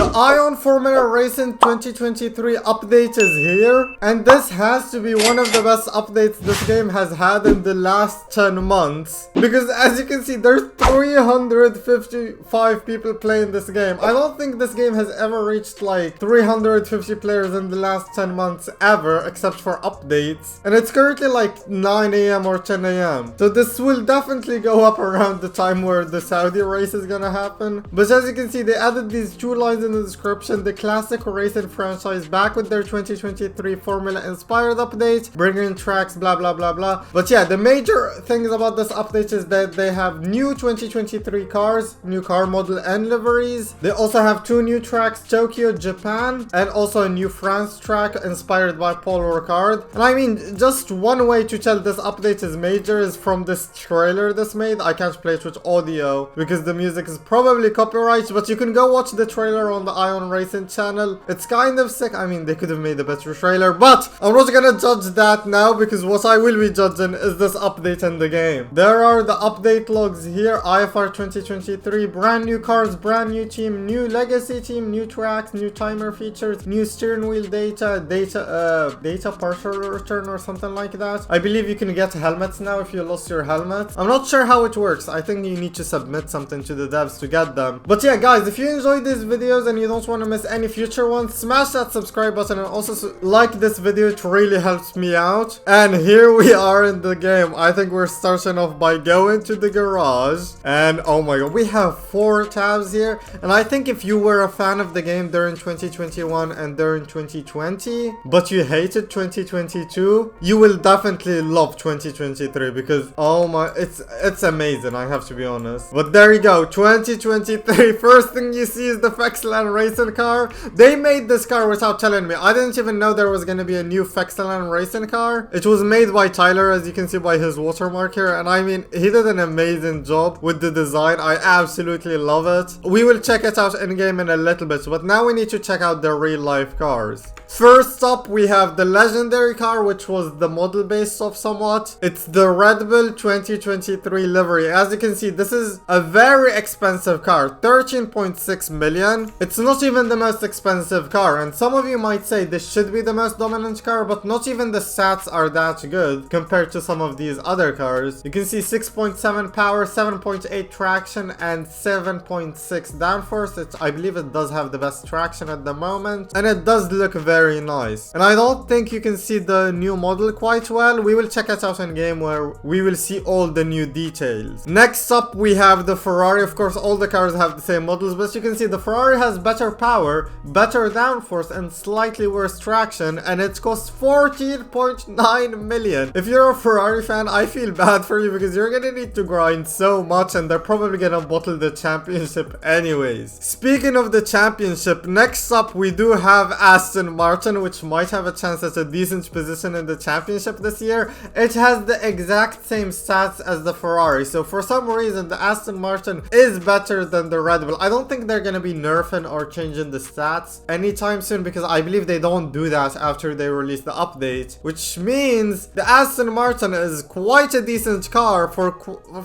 The Ion Formula Racing 2023 update is here, and this has to be one of the best updates this game has had in the last 10 months. Because as you can see, there's 355 people playing this game. I don't think this game has ever reached like 350 players in the last 10 months ever, except for updates. And it's currently like 9 AM or 10 AM. So this will definitely go up around the time where the Saudi race is gonna happen. But as you can see, they added these 2 lines in the description: the classic racing franchise back with their 2023 Formula inspired update, bringing tracks, blah blah blah blah. But yeah, the major things about this update is that they have new 2023 cars, new car model and liveries. They also have 2 new tracks, Tokyo, Japan, and also a new France track inspired by Paul Ricard. And I mean, just one way to tell this update is major is from this trailer this made. I can't play it with audio because the music is probably copyright, but you can go watch the trailer on the Ion Racing channel. It's kind of sick. I mean, they could have made a better trailer, but I'm not gonna judge that now because what I will be judging is this update in the game. There are the update logs here. IFR 2023, brand new cars, brand new team, new legacy team, new tracks, new timer features, new steering wheel data partial return or something like that. I believe you can get helmets now if you lost your helmet. I'm not sure how it works. I think you need to submit something to the devs to get them. But yeah, guys, if you enjoyed these videos and you don't want to miss any future ones, smash that subscribe button and also like this video. It really helps me out. And here we are in the game. I think we're starting off by going to the garage, and oh my god, we have 4 tabs here. And I think if you were a fan of the game during 2021 and during 2020 but you hated 2022, you will definitely love 2023 because oh my, it's amazing, I have to be honest. But there you go, 2023. First thing you see is the Fexalan racing car. They made this car without telling me. I didn't even know there was going to be a new Fexalan racing car. It was made by Tyler, as you can see by his watermark here, and I mean, he did an amazing job with the design. I absolutely love it. We will check it out in game in a little bit, but now we need to check out the real life cars. First up, we have the legendary car, which was the model based off somewhat. It's the Red Bull 2023 livery. As you can see, this is a very expensive car, 13.6 million. It's not even the most expensive car, and some of you might say this should be the most dominant car, but not even the stats are that good compared to some of these other cars. You can see 6.7 power, 7.8 traction, and 7.6 downforce. I believe it does have the best traction at the moment, and it does look very nice. And I don't think you can see the new model quite well. We will check it out in game where we will see all the new details. Next up, we have the Ferrari. Of course, all the cars have the same models, but you can see the Ferrari has better power, better downforce, and slightly worse traction, and it costs 14.9 million. If you're a Ferrari fan, I feel bad for you because you're gonna need to grind so much, and they're probably gonna bottle the championship anyways. Speaking of the championship, next up we do have Aston Martin, which might have a chance at a decent position in the championship this year. It has the exact same stats as the Ferrari, so for some reason the Aston Martin is better than the Red Bull. I don't think they're gonna be nerfing or changing the stats anytime soon because I believe they don't do that after they release the update, which means the Aston Martin is quite a decent car for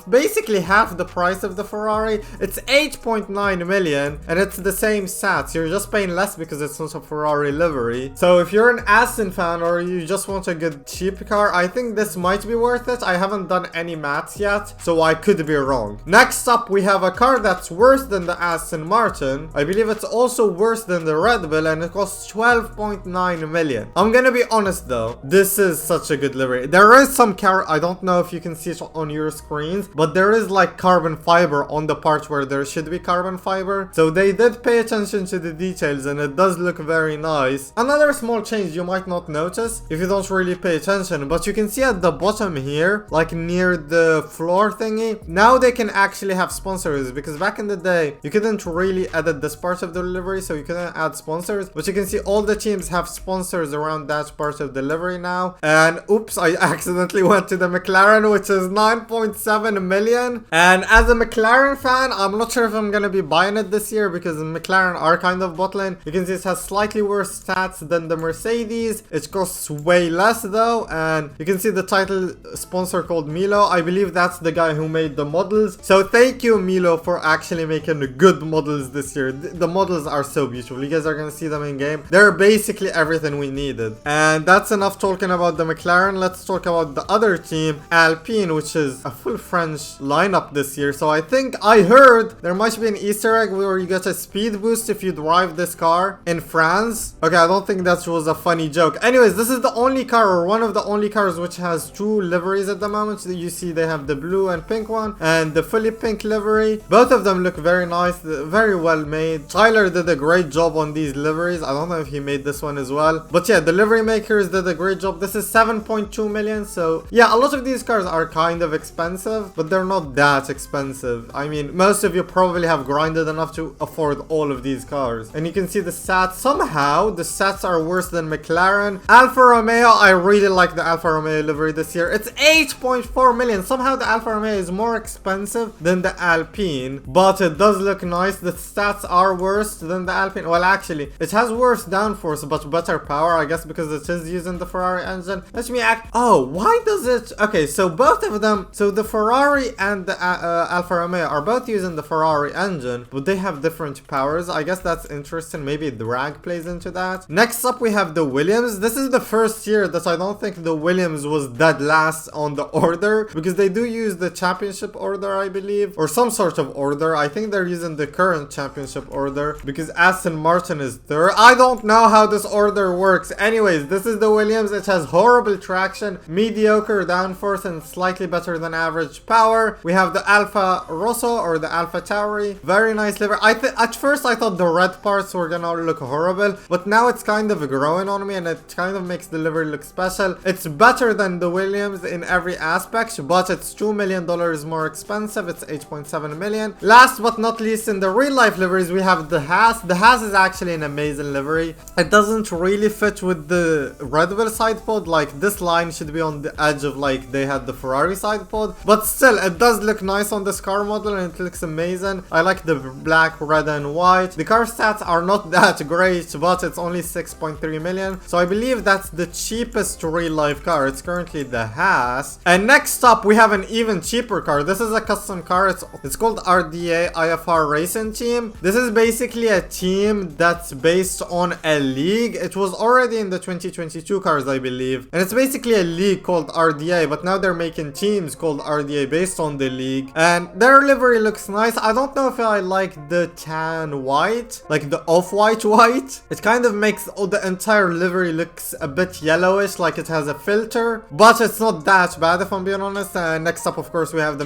basically half the price of the Ferrari. It's 8.9 million and it's the same stats. You're just paying less because it's not a Ferrari livery. So if you're an Aston fan or you just want a good cheap car, I think this might be worth it. I haven't done any maths yet, so I could be wrong. Next up, we have a car that's worse than the Aston Martin. I believe it's also worse than the Red Bull, and it costs 12.9 million. I'm gonna be honest though, this is such a good livery. There is some I don't know if you can see it on your screens, but there is like carbon fiber on the part where there should be carbon fiber. So they did pay attention to the details and it does look very nice. Another small change you might not notice if you don't really pay attention, but you can see at the bottom here, like near the floor thingy, now they can actually have sponsors, because back in the day you couldn't really edit this part of the livery, so you couldn't add sponsors, but you can see all the teams have sponsors around that part of the livery now. And oops, I accidentally went to the McLaren, which is 9.7 million. And as a McLaren fan, I'm not sure if I'm gonna be buying it this year because McLaren are kind of bottling. You can see it has slightly worse stats than the Mercedes. It costs way less though, and you can see the title sponsor called Milo. I believe that's the guy who made the models. So thank you, Milo, for actually making good models this year. The models are so beautiful. You guys are gonna see them in game. They're basically everything we needed. And that's enough talking about the McLaren. Let's talk about the other team, Alpine, which is a full French lineup this year. So I think I heard there might be an Easter egg where you get a speed boost if you drive this car in France. Okay, I don't think that was a funny joke. Anyways, this is the only car, or one of the only cars, which has two liveries at the moment. You see they have the blue and pink one and the fully pink livery. Both of them look very nice, very well made. Tyler did a great job on these liveries. I don't know if he made this one as well, but yeah, the livery makers did a great job. This is 7.2 million. So yeah, a lot of these cars are kind of expensive, but they're not that expensive. I mean, most of you probably have grinded enough to afford all of these cars. And you can see the stats. Somehow the stats are worse than McLaren. Alfa Romeo, I really like the Alfa Romeo livery this year. It's 8.4 million. Somehow the Alfa Romeo is more expensive than the Alpine, but it does look nice. The stats are worse than the Alpine. Well, actually, it has worse downforce but better power, I guess, because it is using the Ferrari engine. Let me act. Oh, why does it? Okay, so both of them, so the Ferrari and the Alfa Romeo are both using the Ferrari engine, but they have different powers. I guess that's interesting. Maybe drag plays into that. Next up, we have the Williams. This is the first year that I don't think the Williams was dead last on the order, because they do use the championship order, I believe, or some sort of order. I think they're using the current championship order because Aston Martin is third. I don't know how this order works. Anyways, this is the Williams. It has horrible traction, mediocre downforce, and slightly better than average power. We have the Alfa Rosso, or the Alfa Tauri. Very nice liver. At first I thought the red parts were gonna look horrible, but now it's kind of growing on me and it kind of makes the livery look special. It's better than the Williams in every aspect, but it's $2 million more expensive. It's 8.7 million. Last but not least, in the real life liveries, we have the Haas. The Haas is actually an amazing livery. It doesn't really fit with the Red Bull side pod. Like, this line should be on the edge of like they had the Ferrari side pod, but still it does look nice on this car model and it looks amazing. I like the black, red and white. The car stats are not that great, but it's only 6.3 million, so I believe that's the cheapest real life car. It's currently the Haas. And next up, we have an even cheaper car. This is a custom car. It's called RDA IFR Racing Team. This is basically a team that's based on a league. It was already in the 2022 cars, I believe, and it's basically a league called RDA, but now they're making teams called RDA based on the league, and their livery looks nice. I don't know if I like the tan white, like the off-white white. It kind of makes the entire livery looks a bit yellowish, like it has a filter, but it's not that bad if I'm being honest. Next up, of course, we have the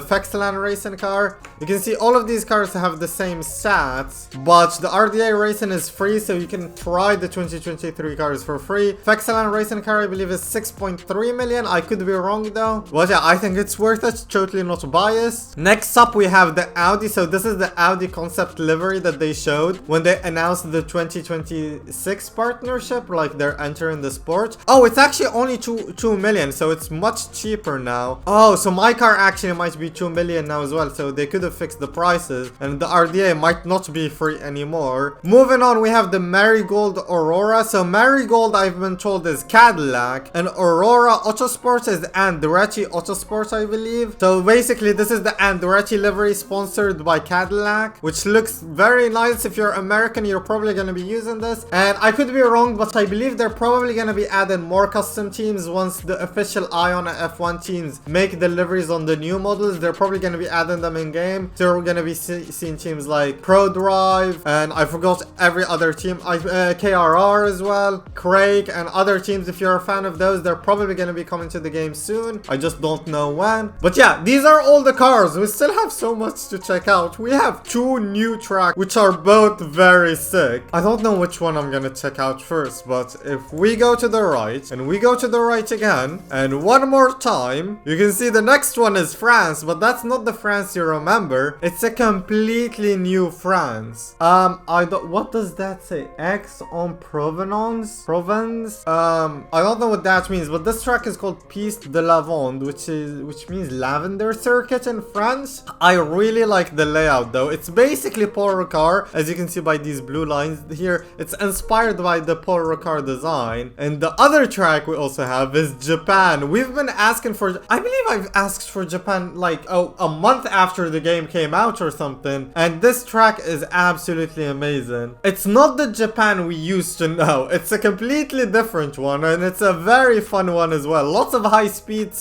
Fexalan racing car. You can see all of these cars have the same stats, but the RDA racing is free, so you can try the 2023 cars for free. Fexalan racing car, I believe, is 6.3 million. I could be wrong though, but yeah, I think it's worth it. Totally not biased. Next up, we have the Audi. So this is the Audi concept livery that they showed when they announced the 2026 partnership, like they're entering the sport. Oh, it's actually only 2 million, so it's much cheaper now. Oh, so my car actually might be 2 million now as well, so they could have fixed the prices and the RDA might not be free anymore. Moving on, we have the Marigold Aurora. So Marigold, I've been told, is Cadillac, and Aurora Autosport is Andretti Autosport, I believe. So basically, this is the Andretti livery sponsored by Cadillac, which looks very nice. If you're American, you're probably going to be using this, and I could be wrong, but I believe they're probably going to be adding more custom teams once the official IRL F1 teams make the liveries on the new models. They're probably going to be adding them in game, so we're going to be seeing teams like Pro Drive, and I forgot every other team, KRR as well, Craig, and other teams. If you're a fan of those, they're probably going to be coming to the game soon. I just don't know when. But yeah, these are all the cars. We still have so much to check out. We have 2 new tracks, which are both very sick. I don't know which one I'm gonna check out first, but if we go to the right, and we go to the right again, and one more time, you can see the next one is France, but that's not the France you remember. It's a completely new France. What does that say? Aix-en-Provence? I don't know what that means, but this track is called Piste de Lavande, which means lavender circuit in France. I really like the layout though. It's basically Paul Ricard, as you can see by these blue lines here. It's inspired by the Paul Ricard design. And the other track we also have is Japan. We've been asking for, I believe I've asked for Japan like a month after the game came out or something, and this track track is absolutely amazing. It's not the Japan we used to know. It's a completely different one, and it's a very fun one as well. Lots of high-speed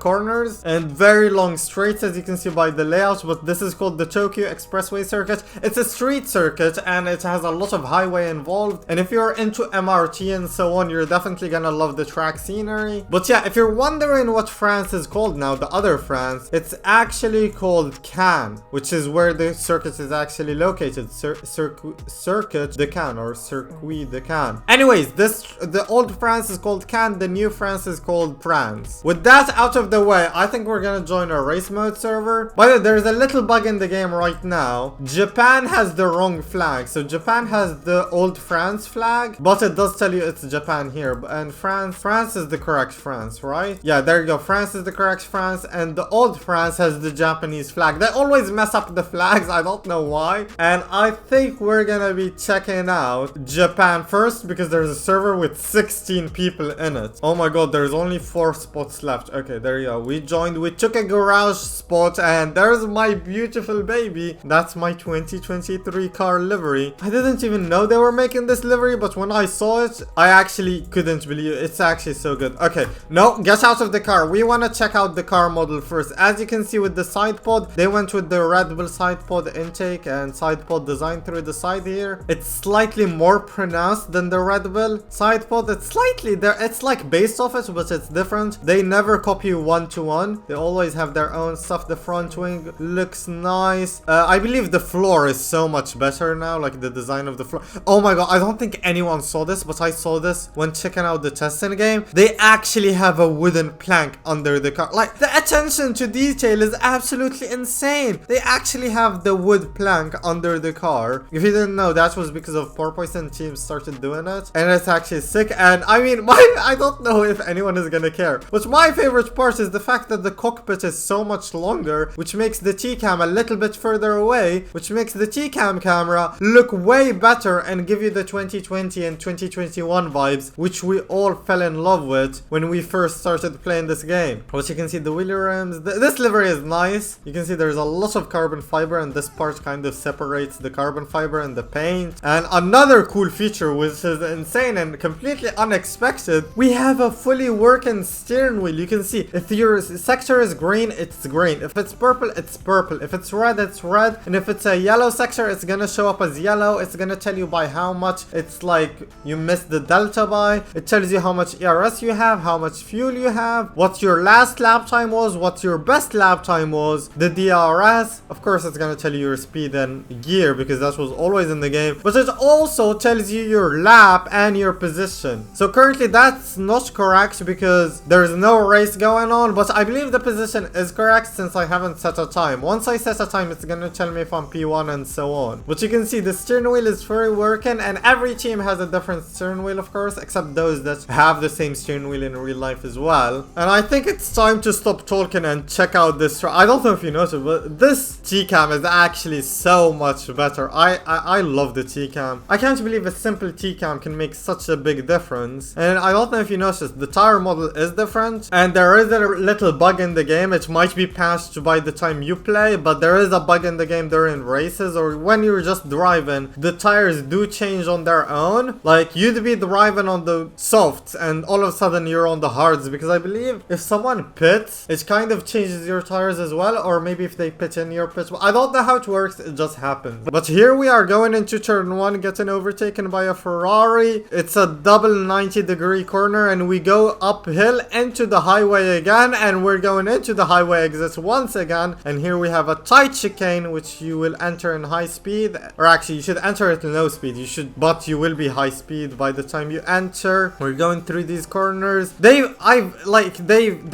corners and very long straights, as you can see by the layout, but this is called the Tokyo Expressway Circuit. It's a street circuit, and it has a lot of highway involved, and if you're into MRT and so on, you're definitely gonna love the track scenery. But yeah, if you're wondering what France is called now, the other France, it's actually called Cannes, which is where the circuit is actually located. Circuit de Cannes, or Circuit de Cannes. Anyways, the old France is called Cannes, the new France is called France. With that out of the way, I think we're gonna join a race mode server. By the way, there's a little bug in the game right now. Japan has the wrong flag. So Japan has the old France flag, but it does tell you it's Japan here. And France is the correct France, right? Yeah, there you go. France is the correct France, and the old France has the Japanese flag. They always mess up the flags, I don't know why. And I think we're gonna be checking out Japan first, because there's a server with 16 people in it. Oh my god, there's only 4 spots left. Okay, there you go. We joined, we took a garage spot, and there's my beautiful baby. That's my 2023 car livery. I didn't even know they were making this livery, but when I saw it, I actually couldn't believe it. It's actually so good. Okay, no, get out of the car. We want to check out the car model first. As you can see with the side pod, they went with the Red Bull side pod intake and side pod design through the side here. It's slightly more pronounced than the Red Bull side pod. It's slightly there. It's like based off it, but it's different. They never copy one-to-one. They always have their own stuff. The front wing looks nice. I believe the floor is so much better now, like the design of the floor. Oh my god, I don't think anyone saw this, but I saw this when checking out the testing game. They actually have a wooden plank under the car. Like, the attention to detail is absolutely insane. They actually have the wood plank under the car. If you didn't know, that was because of Porpoise and team started doing it, and it's actually sick. And I mean, I don't know if anyone is gonna care, but my favorite part is the fact that the cockpit is so much longer, which makes the T-cam a little bit further away, which makes the T-cam camera look way better and give you the 2020 and 2021 vibes, which we all fell in love with when we first started playing this game. But you can see the wheelie rims. This livery is nice. You can see there's a lot of carbon fiber, and this part kind of separates the carbon fiber and the paint. And another cool feature, which is insane and completely unexpected, we have a fully working steering wheel. You can see if your sector is green, it's green. If it's purple, it's purple. If it's red, it's red. And if it's a yellow sector, it's gonna show up as yellow. It's gonna tell you by how much it's like you missed the delta by. It tells you how much ERS you have, how much fuel you have, what your last lap time was, what your best lap time was, the DRS. Of course, it's gonna tell you your speed and gear, because that was always in the game. But it also tells you your lap and your position. So currently that's not correct because there's no race going on, but I believe the position is correct since I haven't set a time. Once I set a time, it's gonna tell me if I'm P1 and so on. But you can see the steering wheel is fully working, and every team has a different steering wheel, of course, except those that have the same steering wheel in real life as well. And I think it's time to stop talking and check out this. I don't know if you noticed, but this T-cam is actually so much better. I love the T-cam. I can't believe a simple T-cam can make such a big difference. And I don't know if you noticed, the tire model is different, and there is a little bug in the game. It might be patched by the time you play, but there is a bug in the game during races or when you're just driving. The tires do change on their own. Like, you'd be driving on the softs and all of a sudden you're on the hards, because I believe if someone pits, it kind of changes your tires as well, or maybe if they pit in your pit. I don't know how it works, it just happens. But here we are going into turn 1, getting overtaken by a Ferrari. It's a double 90-degree corner, and we go uphill into the highway again, and we're going into the highway exit once again. And here we have a tight chicane, which you will enter in high speed, or actually you should enter it in low speed. But you will be high speed by the time you enter. We're going through these corners. The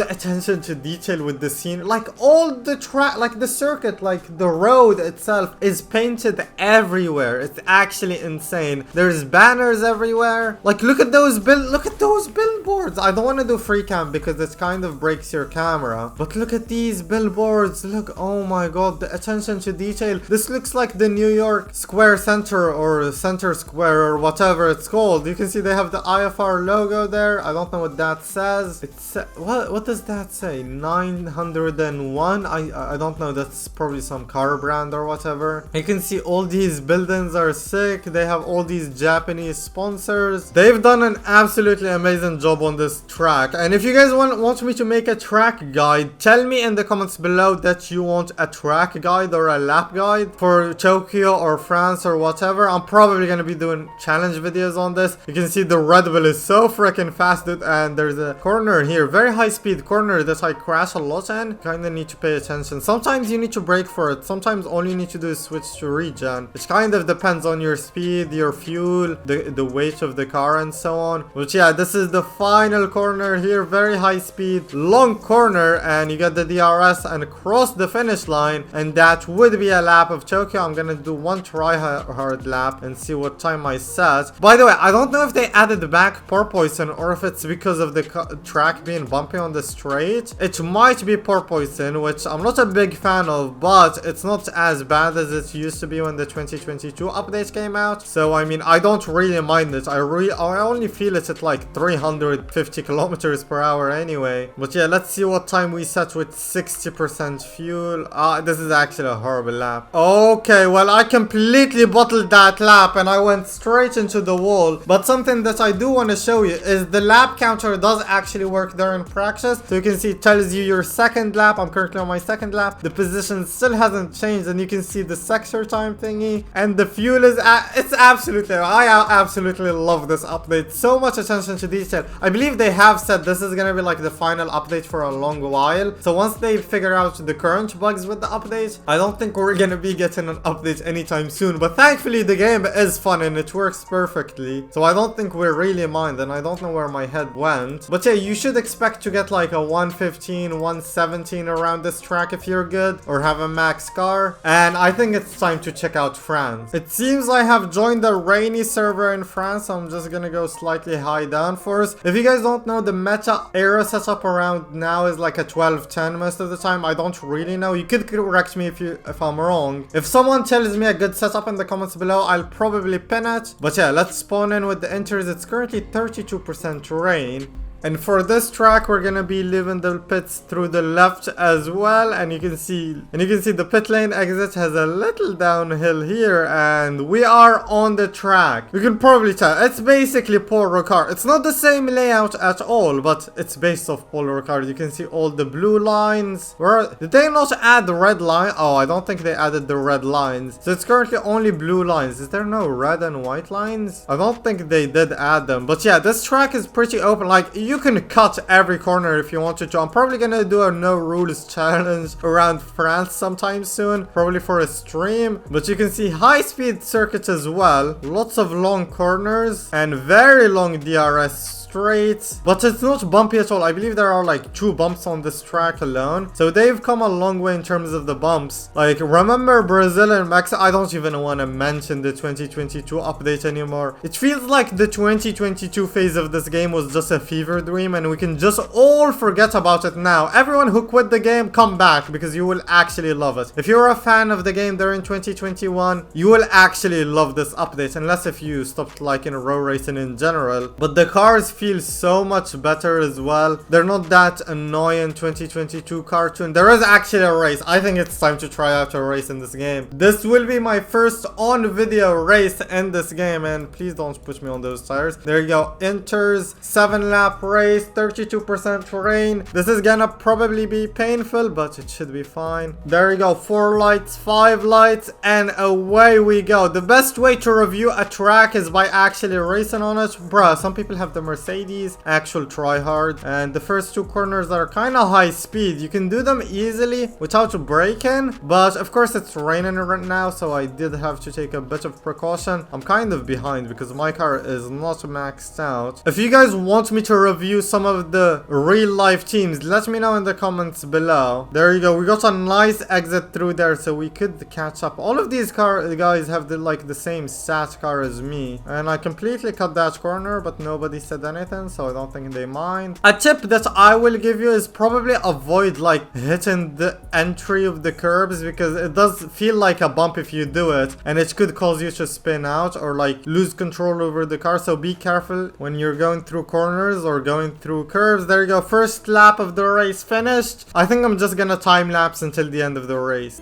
attention to detail with the scene, like all the track, like the circuit, like the road itself is painted everywhere. It's actually insane. There's banners everywhere. Like, look at those billboards. I don't want to do free cam because it kind of breaks your camera, but look at these billboards. Look, oh my god, the attention to detail. This looks like the New York Square Center or Center Square or whatever it's called. You can see they have the IFR logo there. I don't know what that says. It's what does that say? 901? I don't know. That's probably some car brand or whatever. whatever. You can see all these buildings are sick. They have all these Japanese sponsors. They've done an absolutely amazing job on this track. And if you guys want me to make a track guide, tell me in the comments below that you want a track guide or a lap guide for Tokyo or France or whatever. I'm probably gonna be doing challenge videos on this. You can see the Red Bull is so freaking fast, dude, and there's a corner here, very high speed corner that I crash a lot in. Kinda need to pay attention. Sometimes you need to brake for it, sometimes all you need to do is switch to regen. It kind of depends on your speed, your fuel, the weight of the car and so on. But yeah, this is the final corner here, very high speed, long corner, and you get the DRS and cross the finish line, and that would be a lap of Tokyo. I'm gonna do one try hard lap and see what time I set. By the way, I don't know if they added back porpoising or if it's because of the track being bumpy on the straight. It might be porpoising, which I'm not a big fan of, but it's not as bad as it used to be when the 2022 update came out. So I mean, I don't really mind it. I only feel it at like 350 kilometers per hour anyway. But yeah, let's see what time we set with 60% fuel. This is actually a horrible lap. Okay, well, I completely bottled that lap and I went straight into the wall. But something that I do want to show you is the lap counter does actually work there in practice. So you can see it tells you your second lap. I'm currently on my second lap. The position still hasn't changed, and you can see the sector time thingy, and the fuel is it's absolutely, I absolutely love this update. So much attention to detail. I believe they have said this is gonna be like the final update for a long while. So once they figure out the current bugs with the update, I don't think we're gonna be getting an update anytime soon. But thankfully the game is fun and it works perfectly, so I don't think we really mind, and I don't know where my head went. But yeah, you should expect to get like a 115, 117 around this track if you're good or have a max car. And I think it's time to check out France. It seems I have joined the rainy server in France, so I'm just gonna go slightly high downforce. If you guys don't know, the meta aero setup around now is like a 1210 most of the time. I don't really know. You could correct me if I'm wrong. If someone tells me a good setup in the comments below, I'll probably pin it. But yeah, let's spawn in with the enters. It's currently 32% rain. And for this track, we're gonna be leaving the pits through the left as well, and you can see the pit lane exit has a little downhill here, and we are on the track. You can probably tell it's basically Paul Ricard. It's not the same layout at all, but it's based off Paul Ricard. You can see all the blue lines. Did they not add the red line? Oh, I don't think they added the red lines. So it's currently only blue lines. Is there no red and white lines? I don't think they did add them. But yeah, this track is pretty open. Like, you can cut every corner if you wanted to. I'm probably gonna do a no rules challenge around France sometime soon, probably for a stream. But you can see high speed circuits as well, lots of long corners and very long DRS straight, but it's not bumpy at all. I believe there are like 2 bumps on this track alone, so they've come a long way in terms of the bumps. Like, remember Brazil and Mexico? I don't even want to mention the 2022 update anymore. It feels like the 2022 phase of this game was just a fever dream and we can just all forget about it now. Everyone who quit the game, come back, because you will actually love it. If you're a fan of the game during 2021, you will actually love this update, unless if you stopped liking road racing in general. But the cars feel so much better as well. They're not that annoying 2022 cartoon. There is actually a race. I think it's time to try out a race in this game. This will be my first on video race in this game, and please don't push me on those tires. There you go. Enters 7-lap race, 32% rain. This is gonna probably be painful, but it should be fine. There you go. 4 lights, 5 lights, and away we go. The best way to review a track is by actually racing on it. Bruh, some people have the Mercedes actual tryhard, and the first 2 corners are kind of high speed. You can do them easily without braking, but of course it's raining right now, so I did have to take a bit of precaution. I'm kind of behind because my car is not maxed out. If you guys want me to review some of the real life teams, let me know in the comments below. There you go. We got a nice exit through there, so we could catch up. All of these guys have the same stat car as me, and I completely cut that corner, but nobody said anything, so I don't think they mind. A tip that I will give you is probably avoid like hitting the entry of the curbs, because it does feel like a bump if you do it, and it could cause you to spin out or like lose control over the car. So be careful when you're going through corners or going through curves. There you go. First lap of the race finished. I think I'm just gonna time lapse until the end of the race.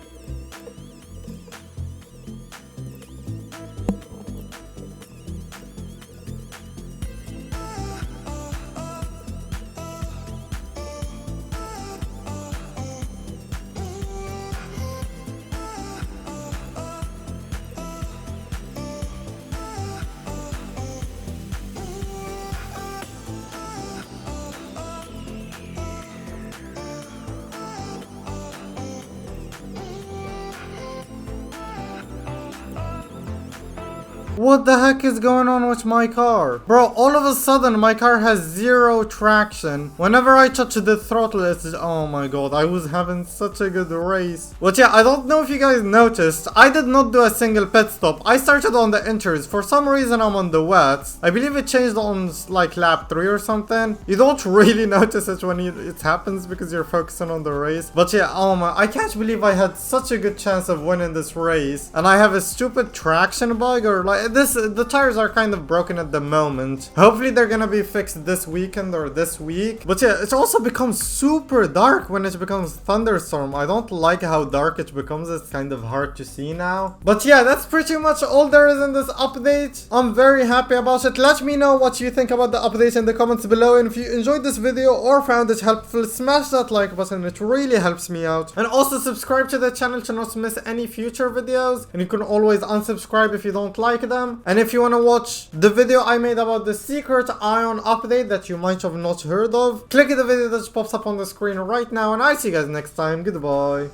What the heck is going on with my car? Bro, all of a sudden my car has zero traction. Whenever I touch the throttle, it's just, oh my god, I was having such a good race. But yeah, I don't know if you guys noticed, I did not do a single pit stop. I started on the inters. For some reason I'm on the wets. I believe it changed on like lap 3 or something. You don't really notice it when it happens because you're focusing on the race. But yeah, oh my, I can't believe I had such a good chance of winning this race. And I have a stupid traction bug, or like the tires are kind of broken at the moment. Hopefully they're gonna be fixed this weekend or this week. But yeah, it also becomes super dark when it becomes thunderstorm. I don't like how dark it becomes. It's kind of hard to see now. But yeah, that's pretty much all there is in this update. I'm very happy about it. Let me know what you think about the update in the comments below. And if you enjoyed this video or found it helpful, smash that like button. It really helps me out. And also subscribe to the channel to not miss any future videos. And you can always unsubscribe if you don't like them. And if you want to watch the video I made about the secret ion update that you might have not heard of, click the video that pops up on the screen right now, and I see you guys next time. Goodbye.